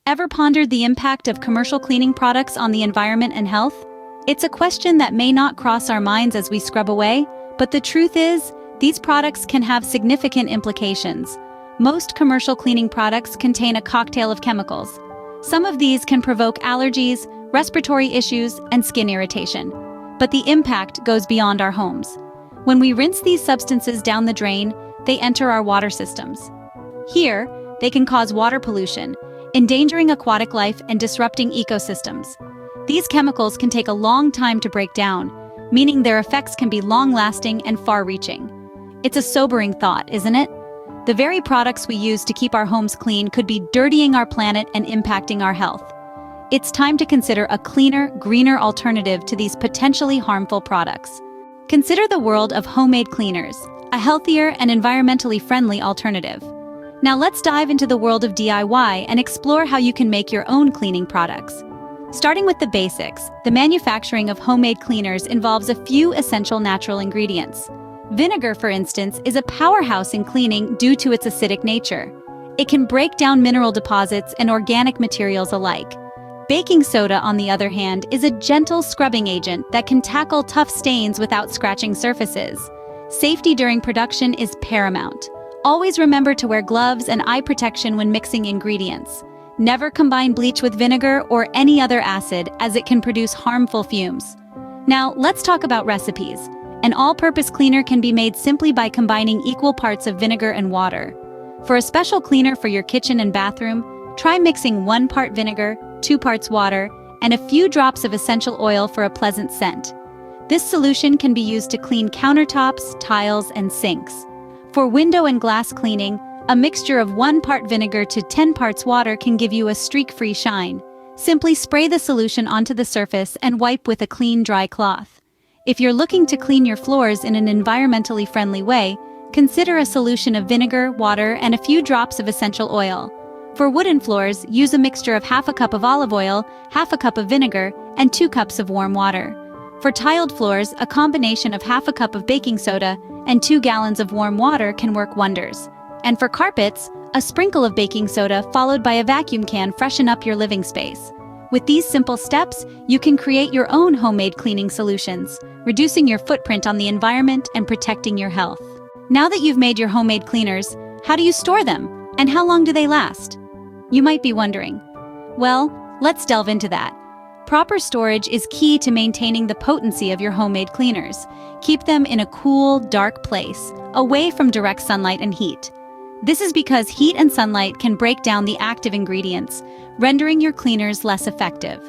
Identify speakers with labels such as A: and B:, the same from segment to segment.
A: Ever pondered the impact of commercial cleaning products on the environment and health? It's a question that may not cross our minds as we scrub away, but the truth is, these products can have significant implications. Most commercial cleaning products contain a cocktail of chemicals. Some of these can provoke allergies, respiratory issues, and skin irritation. But the impact goes beyond our homes. When we rinse these substances down the drain, they enter our water systems. Here, they can cause water pollution, endangering aquatic life and disrupting ecosystems. These chemicals can take a long time to break down, meaning their effects can be long-lasting and far-reaching. It's a sobering thought, isn't it? The very products we use to keep our homes clean could be dirtying our planet and impacting our health. It's time to consider a cleaner, greener alternative to these potentially harmful products. Consider the world of homemade cleaners, a healthier and environmentally friendly alternative. Now let's dive into the world of DIY and explore how you can make your own cleaning products. Starting with the basics, the manufacturing of homemade cleaners involves a few essential natural ingredients. Vinegar, for instance, is a powerhouse in cleaning due to its acidic nature. It can break down mineral deposits and organic materials alike. Baking soda, on the other hand, is a gentle scrubbing agent that can tackle tough stains without scratching surfaces. Safety during production is paramount. Always remember to wear gloves and eye protection when mixing ingredients. Never combine bleach with vinegar or any other acid, as it can produce harmful fumes. Now, let's talk about recipes. An all-purpose cleaner can be made simply by combining equal parts of vinegar and water. For a special cleaner for your kitchen and bathroom, try mixing 1 part vinegar, 2 parts water, and a few drops of essential oil for a pleasant scent. This solution can be used to clean countertops, tiles, and sinks. For window and glass cleaning, a mixture of 1 part vinegar to 10 parts water can give you a streak-free shine. Simply spray the solution onto the surface and wipe with a clean, dry cloth. If you're looking to clean your floors in an environmentally friendly way, consider a solution of vinegar, water, and a few drops of essential oil. For wooden floors, use a mixture of half a cup of olive oil, half a cup of vinegar, and 2 cups of warm water. For tiled floors, a combination of half a cup of baking soda and 2 gallons of warm water can work wonders. And for carpets, a sprinkle of baking soda followed by a vacuum can freshen up your living space. With these simple steps, you can create your own homemade cleaning solutions, reducing your footprint on the environment and protecting your health. Now that you've made your homemade cleaners, how do you store them? And how long do they last? You might be wondering. Well, let's delve into that. Proper storage is key to maintaining the potency of your homemade cleaners. Keep them in a cool, dark place, away from direct sunlight and heat. This is because heat and sunlight can break down the active ingredients, rendering your cleaners less effective.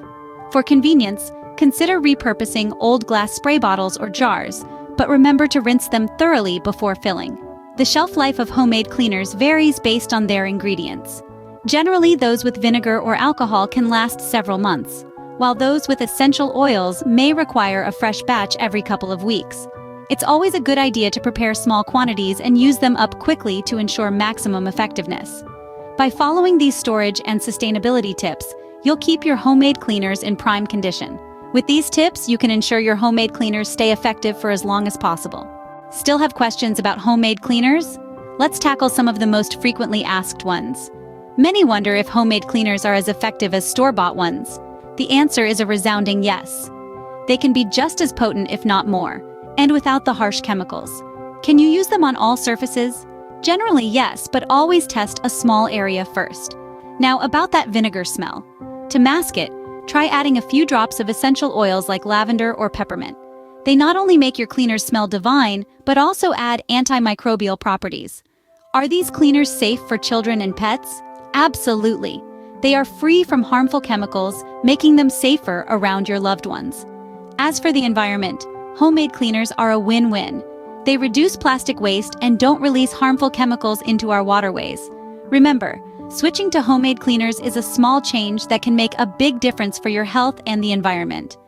A: For convenience, consider repurposing old glass spray bottles or jars, but remember to rinse them thoroughly before filling. The shelf life of homemade cleaners varies based on their ingredients. Generally, those with vinegar or alcohol can last several months, while those with essential oils may require a fresh batch every couple of weeks. It's always a good idea to prepare small quantities and use them up quickly to ensure maximum effectiveness. By following these storage and sustainability tips, you'll keep your homemade cleaners in prime condition. With these tips, you can ensure your homemade cleaners stay effective for as long as possible. Still have questions about homemade cleaners? Let's tackle some of the most frequently asked ones. Many wonder if homemade cleaners are as effective as store-bought ones. The answer is a resounding yes. They can be just as potent, if not more, and without the harsh chemicals. Can you use them on all surfaces? Generally, yes, but always test a small area first. Now, about that vinegar smell. To mask it, try adding a few drops of essential oils like lavender or peppermint. They not only make your cleaners smell divine, but also add antimicrobial properties. Are these cleaners safe for children and pets? Absolutely. They are free from harmful chemicals, making them safer around your loved ones. As for the environment, homemade cleaners are a win-win. They reduce plastic waste and don't release harmful chemicals into our waterways. Remember, switching to homemade cleaners is a small change that can make a big difference for your health and the environment.